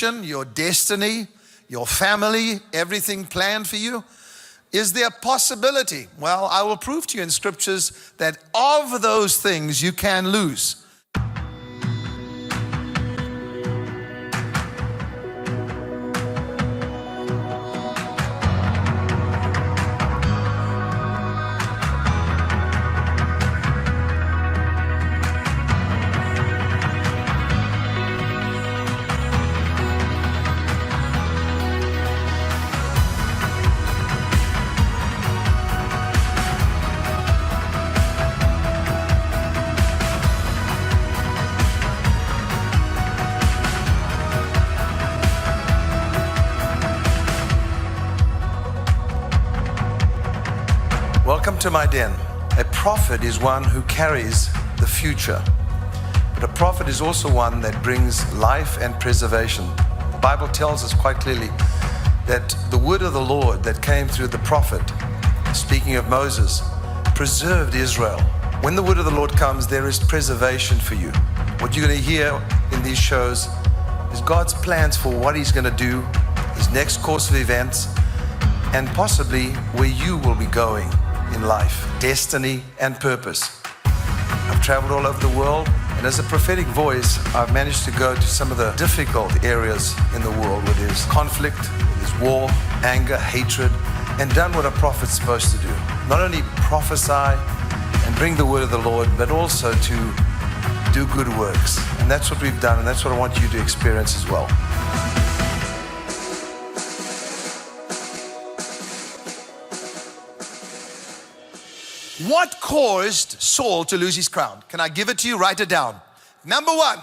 your destiny, your family, everything planned for you? Is there a possibility? Well, I will prove to you in scriptures that of those things you can lose. Welcome to my den. A prophet is one who carries the future, but a prophet is also one that brings life and preservation. The Bible tells us quite clearly that the word of the Lord that came through the prophet, speaking of Moses, preserved Israel. When the word of the Lord comes, there is preservation for you. What you're going to hear in these shows is God's plans for what He's going to do, His next course of events, and possibly where you will be going in life, destiny and purpose. I've traveled all over the world, and as a prophetic voice, I've managed to go to some of the difficult areas in the world where there's conflict, there's war, anger, hatred, and done what a prophet's supposed to do. Not only prophesy and bring the word of the Lord, but also to do good works. And that's what we've done, and that's what I want you to experience as well. What caused Saul to lose his crown? Can I give it to you? Write it down. Number one.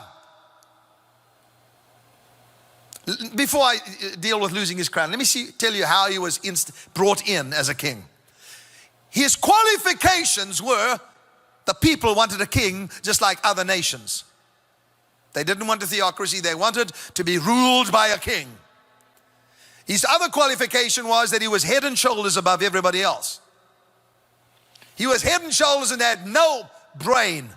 Before I deal with losing his crown, let me tell you how he was brought in as a king. His qualifications were the people wanted a king just like other nations. They didn't want a theocracy. They wanted to be ruled by a king. His other qualification was that he was head and shoulders above everybody else. He was head and shoulders and had no brain,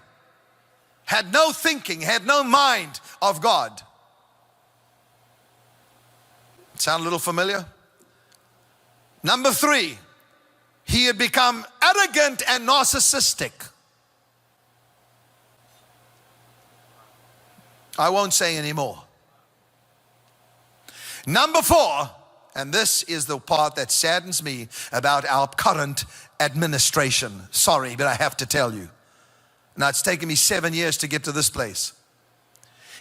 had no thinking, had no mind of God. Sound a little familiar? Number three, he had become arrogant and narcissistic. I won't say any more. Number four, and this is the part that saddens me about our current administration. Sorry, but I have to tell you. Now, it's taken me 7 years to get to this place.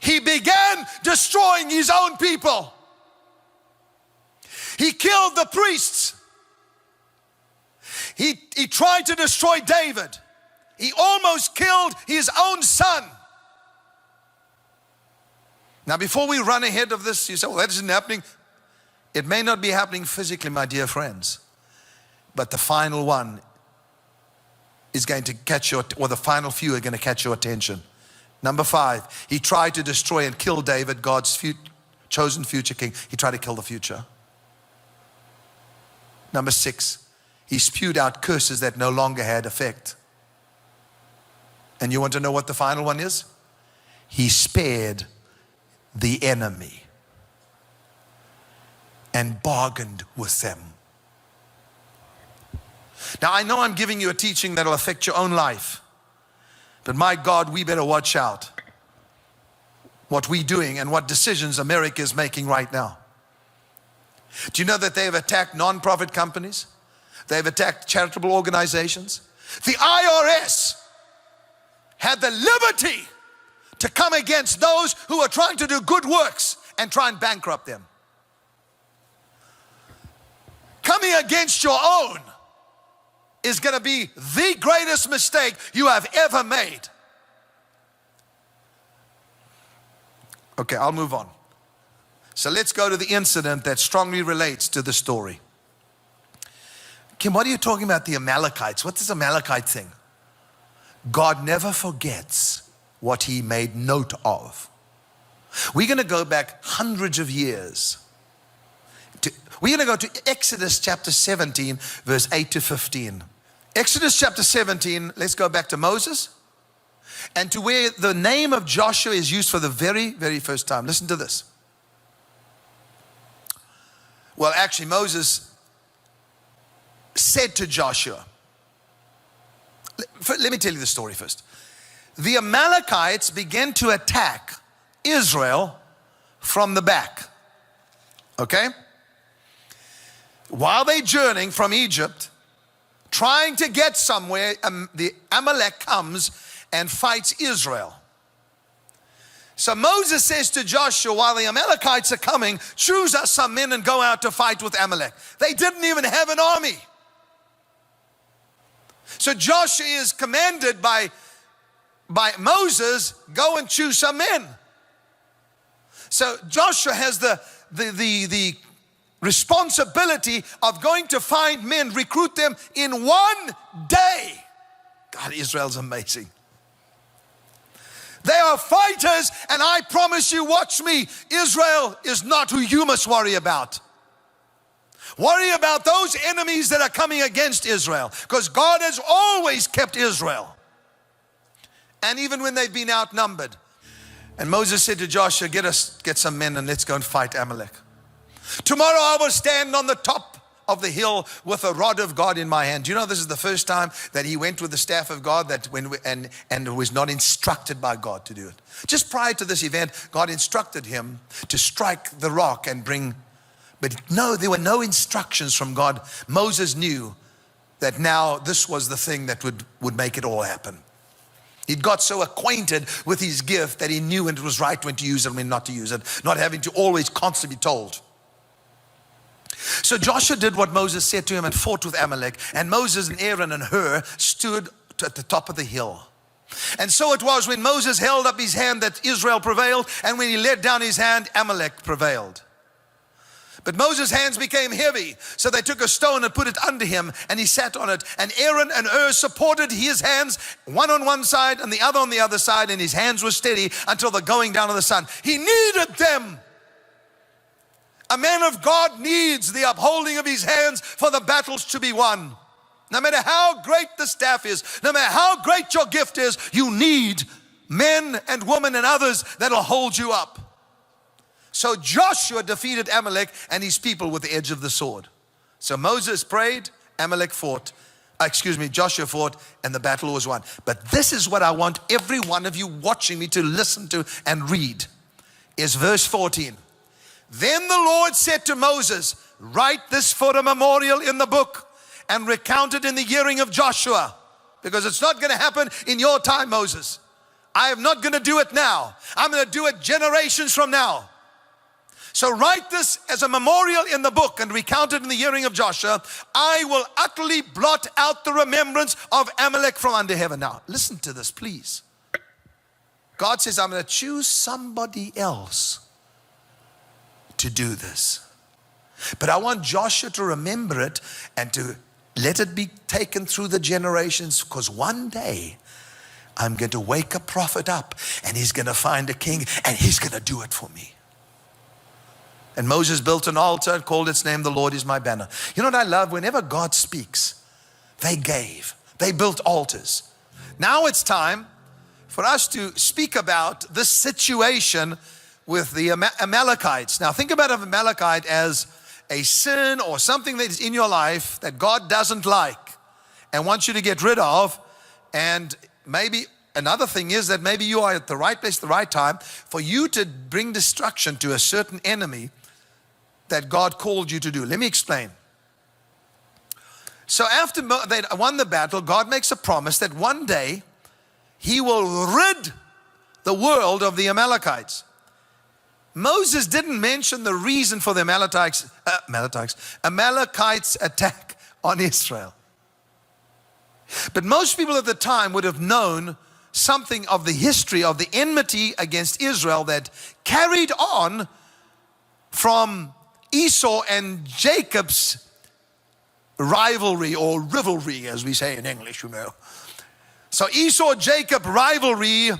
He began destroying his own people. He killed the priests. He tried to destroy David. He almost killed his own son. Now, before we run ahead of this, you say, well, that isn't happening. It may not be happening physically, my dear friends, but the final one is going to catch your, or the final few are going to catch your attention. Number five, he tried to destroy and kill David, God's chosen future king. He tried to kill the future. Number six, he spewed out curses that no longer had effect. And you want to know what the final one is? He spared the enemy and bargained with them. Now, I know I'm giving you a teaching that will affect your own life, but my God, we better watch out what we're doing and what decisions America is making right now. Do you know that they have attacked non-profit companies? They've attacked charitable organizations. The IRS had the liberty to come against those who are trying to do good works and try and bankrupt them. Coming against your own is going to be the greatest mistake you have ever made. Okay, I'll move on. So let's go to the incident that strongly relates to the story. Kim, what are you talking about, the Amalekites? What's this Amalekite thing? God never forgets what He made note of. We're going to go back hundreds of years. We're going to go to Exodus chapter 17, verse 8 to 15. Exodus chapter 17, let's go back to Moses and to where the name of Joshua is used for the very, very first time. Listen to this. Well, actually, Moses said to Joshua, let me tell you the story first. The Amalekites began to attack Israel from the back. Okay? While they're journeying from Egypt, trying to get somewhere, the Amalek comes and fights Israel. So Moses says to Joshua, while the Amalekites are coming, choose us some men and go out to fight with Amalek. They didn't even have an army. So Joshua is commanded by Moses, go and choose some men. So Joshua has the responsibility of going to find men, recruit them in one day. God, Israel's amazing. They are fighters, and I promise you, watch me, Israel is not who you must worry about. Worry about those enemies that are coming against Israel, because God has always kept Israel. And even when they've been outnumbered. And Moses said to Joshua, get some men and let's go and fight Amalek. Tomorrow I will stand on the top of the hill with a rod of God in my hand. Do you know this is the first time that he went with the staff of God and was not instructed by God to do it? Just prior to this event, God instructed him to strike the rock and bring, but no, there were no instructions from God. Moses knew that now this was the thing that would make it all happen. He'd got so acquainted with his gift that he knew when it was right when to use it and when not to use it, not having to always constantly be told. So Joshua did what Moses said to him and fought with Amalek. And Moses and Aaron and Hur stood at the top of the hill. And so it was when Moses held up his hand that Israel prevailed, and when he let down his hand, Amalek prevailed. But Moses' hands became heavy, so they took a stone and put it under him, and he sat on it. And Aaron and Hur supported his hands, one on one side and the other on the other side, and his hands were steady until the going down of the sun. He needed them. A man of God needs the upholding of his hands for the battles to be won. No matter how great the staff is, no matter how great your gift is, you need men and women and others that will hold you up. So Joshua defeated Amalek and his people with the edge of the sword. So Moses prayed, Joshua fought, and the battle was won. But this is what I want every one of you watching me to listen to and read, is verse 14. Then the Lord said to Moses, write this for a memorial in the book and recount it in the hearing of Joshua, because it's not going to happen in your time, Moses. I am not going to do it now. I'm going to do it generations from now. So write this as a memorial in the book and recount it in the hearing of Joshua. I will utterly blot out the remembrance of Amalek from under heaven. Now, listen to this, please. God says, I'm going to choose somebody else to do this. But I want Joshua to remember it and to let it be taken through the generations, because one day I'm going to wake a prophet up and he's going to find a king and he's going to do it for me. And Moses built an altar and called its name, the Lord is my banner. You know what I love? Whenever God speaks, they built altars. Now it's time for us to speak about this situation with the Amalekites. Now think about an Amalekite as a sin or something that is in your life that God doesn't like and wants you to get rid of. And maybe another thing is that maybe you are at the right place at the right time for you to bring destruction to a certain enemy that God called you to do. Let me explain. So after they won the battle, God makes a promise that one day he will rid the world of the Amalekites. Moses didn't mention the reason for the Amalekites attack on Israel. But most people at the time would have known something of the history of the enmity against Israel that carried on from Esau and Jacob's rivalry, or rivalry as we say in English, you know. So Esau-Jacob rivalry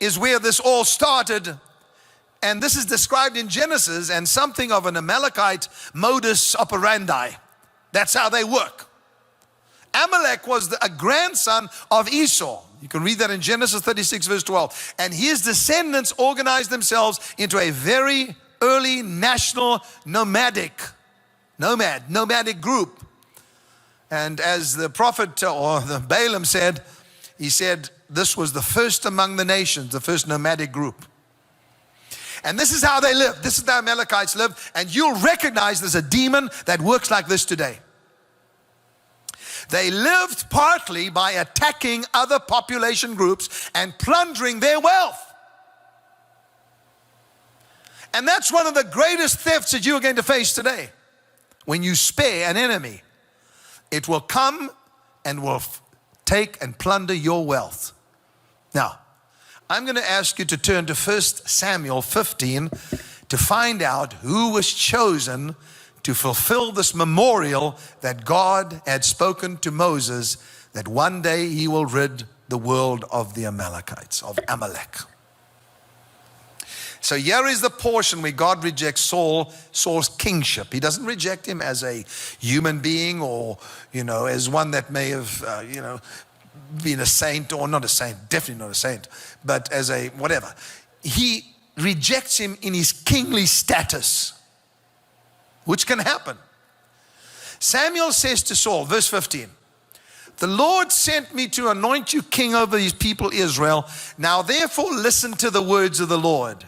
is where this all started. And this is described in Genesis and something of an Amalekite modus operandi. That's how they work. Amalek was a grandson of Esau. You can read that in Genesis 36 verse 12. And his descendants organized themselves into a very early national nomadic nomadic group. And as the prophet or the Balaam said, he said this was the first among the nations, the first nomadic group. And this is how they lived. This is how Amalekites lived. And you'll recognize there's a demon that works like this today. They lived partly by attacking other population groups and plundering their wealth. And that's one of the greatest thefts that you're going to face today. When you spare an enemy, it will come and will take and plunder your wealth. Now, I'm going to ask you to turn to 1 Samuel 15 to find out who was chosen to fulfill this memorial that God had spoken to Moses, that one day he will rid the world of the Amalekites, of Amalek. So here is the portion where God rejects Saul's kingship. He doesn't reject him as a human being or, as one that may have, been a saint, or not a saint, definitely not a saint, but as a whatever. He rejects him in his kingly status, which can happen. Samuel says to Saul, verse 15, "The Lord sent me to anoint you king over his people Israel. Now therefore listen to the words of the Lord."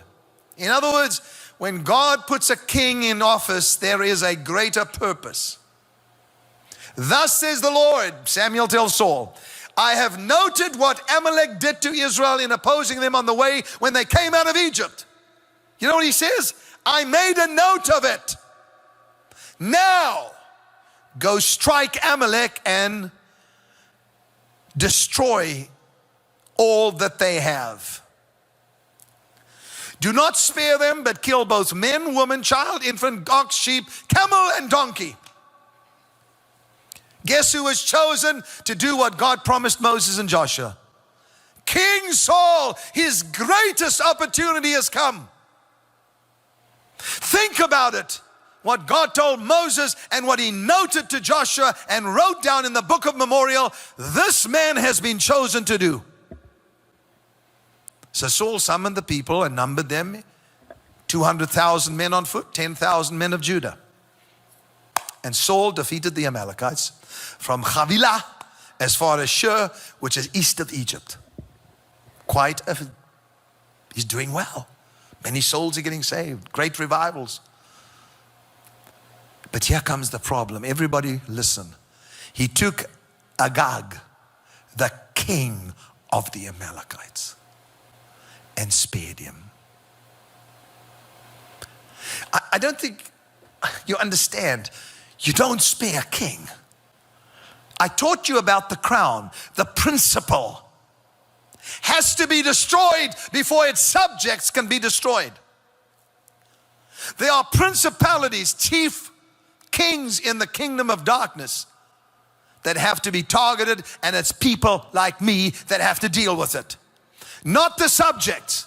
In other words, when God puts a king in office, there is a greater purpose. "Thus says the Lord," Samuel tells Saul, "I have noted what Amalek did to Israel in opposing them on the way when they came out of Egypt." You know what he says? "I made a note of it. Now, go strike Amalek and destroy all that they have. Do not spare them, but kill both men, woman, child, infant, ox, sheep, camel, and donkey." Guess who was chosen to do what God promised Moses and Joshua? King Saul. His greatest opportunity has come. Think about it. What God told Moses and what he noted to Joshua and wrote down in the book of memorial, this man has been chosen to do. So Saul summoned the people and numbered them, 200,000 men on foot, 10,000 men of Judah. And Saul defeated the Amalekites from Havilah as far as Shur, which is east of Egypt. He's doing well. Many souls are getting saved. Great revivals. But here comes the problem. Everybody listen. He took Agag, the king of the Amalekites, and spared him. I don't think you understand. You don't spare a king. I taught you about the crown. The principle has to be destroyed before its subjects can be destroyed. There are principalities, chief kings in the kingdom of darkness that have to be targeted, and it's people like me that have to deal with it, not the subjects.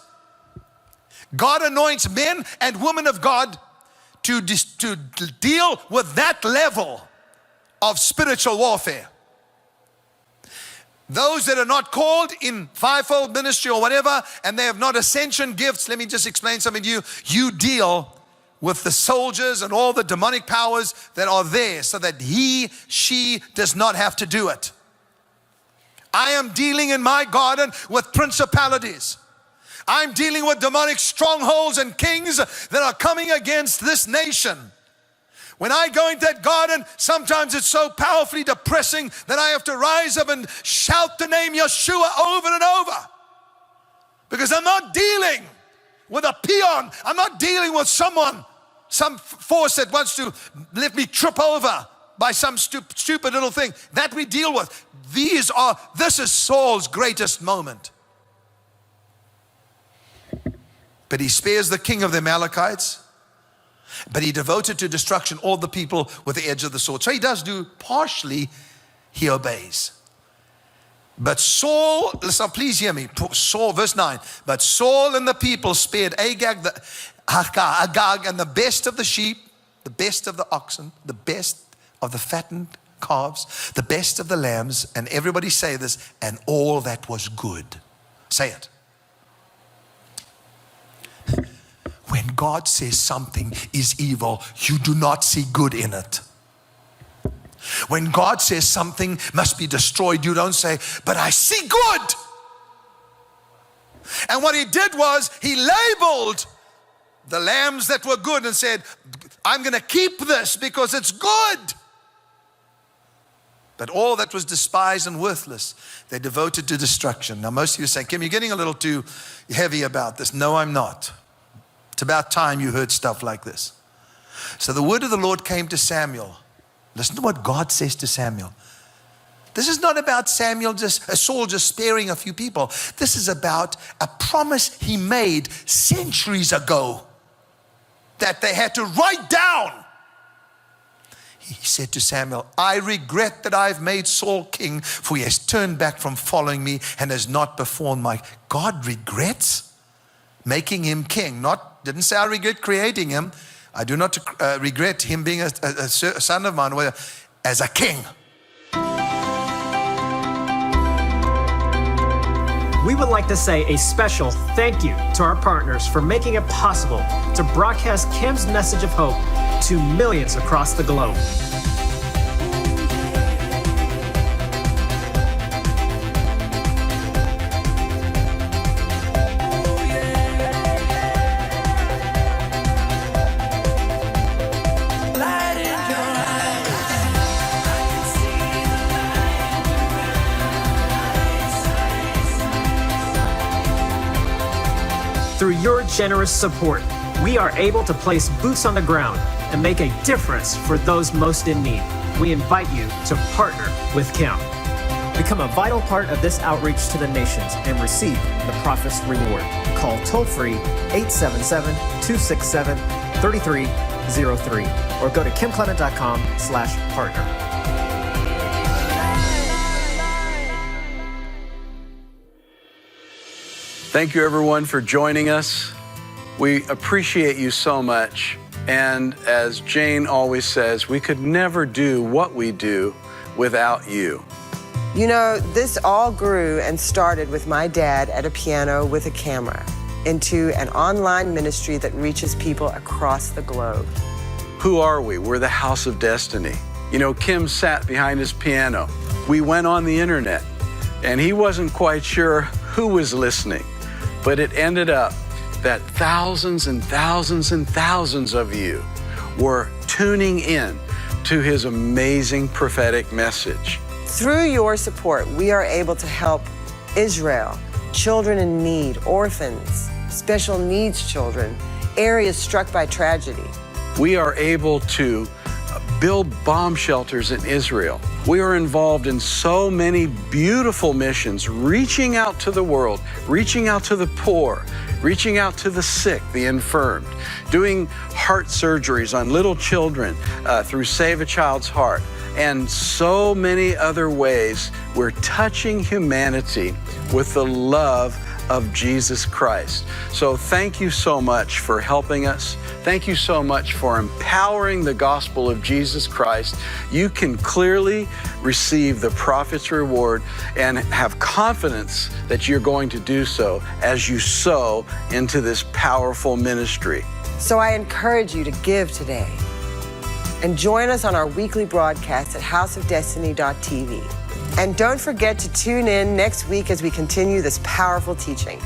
God anoints men and women of God to deal with that level of spiritual warfare. Those that are not called in fivefold ministry or whatever, and they have not ascension gifts, let me just explain something to you. You deal with the soldiers and all the demonic powers that are there so that she does not have to do it. I am dealing in my garden with principalities. I'm dealing with demonic strongholds and kings that are coming against this nation. When I go into that garden, sometimes it's so powerfully depressing that I have to rise up and shout the name Yeshua over and over. Because I'm not dealing with a peon. I'm not dealing with someone, some force that wants to let me trip over by some stupid little thing. That we deal with. This is Saul's greatest moment. But he spares the king of the Amalekites. But he devoted to destruction all the people with the edge of the sword. So he does do partially, he obeys. But Saul, listen, please hear me. Saul, verse 9. But Saul and the people spared Agag and the best of the sheep, the best of the oxen, the best of the fattened calves, the best of the lambs, and everybody say this, and all that was good. Say it. when God says something is evil, you do not see good in it. When God says something must be destroyed, you don't say, but I see good. And what he did was he labeled the lambs that were good and said, I'm going to keep this because it's good. But all that was despised and worthless, they devoted to destruction. Now most of you are saying, Kim, you're getting a little too heavy about this. No, I'm not. It's about time you heard stuff like this. So the word of the Lord came to Samuel. Listen to what God says to Samuel. This is not about Saul just sparing a few people. This is about a promise he made centuries ago that they had to write down. He said to Samuel, I regret that I've made Saul king, for he has turned back from following me and has not performed my. God regrets making him king. Didn't say I regret creating him. I do not regret him being a son of mine as a king. We would like to say a special thank you to our partners for making it possible to broadcast Kim's message of hope to millions across the globe. Through your generous support, we are able to place boots on the ground and make a difference for those most in need. We invite you to partner with Kim. Become a vital part of this outreach to the nations and receive the Prophet's Reward. Call toll-free 877-267-3303 or go to kimclement.com/partner. Thank you, everyone, for joining us. We appreciate you so much. And as Jane always says, we could never do what we do without you. You know, this all grew and started with my dad at a piano with a camera into an online ministry that reaches people across the globe. Who are we? We're the House of Destiny. You know, Kim sat behind his piano. We went on the internet, and he wasn't quite sure who was listening. But it ended up that thousands and thousands and thousands of you were tuning in to his amazing prophetic message. Through your support, we are able to help Israel, children in need, orphans, special needs children, areas struck by tragedy. We are able to build bomb shelters in Israel. We are involved in so many beautiful missions, reaching out to the world, reaching out to the poor, reaching out to the sick, the infirmed, doing heart surgeries on little children through Save a Child's Heart, and so many other ways we're touching humanity with the love of Jesus Christ. So thank you so much for helping us. Thank you so much for empowering the gospel of Jesus Christ. You can clearly receive the Prophet's Reward and have confidence that you're going to do so as you sow into this powerful ministry. So I encourage you to give today and join us on our weekly broadcast at houseofdestiny.tv. And don't forget to tune in next week as we continue this powerful teaching.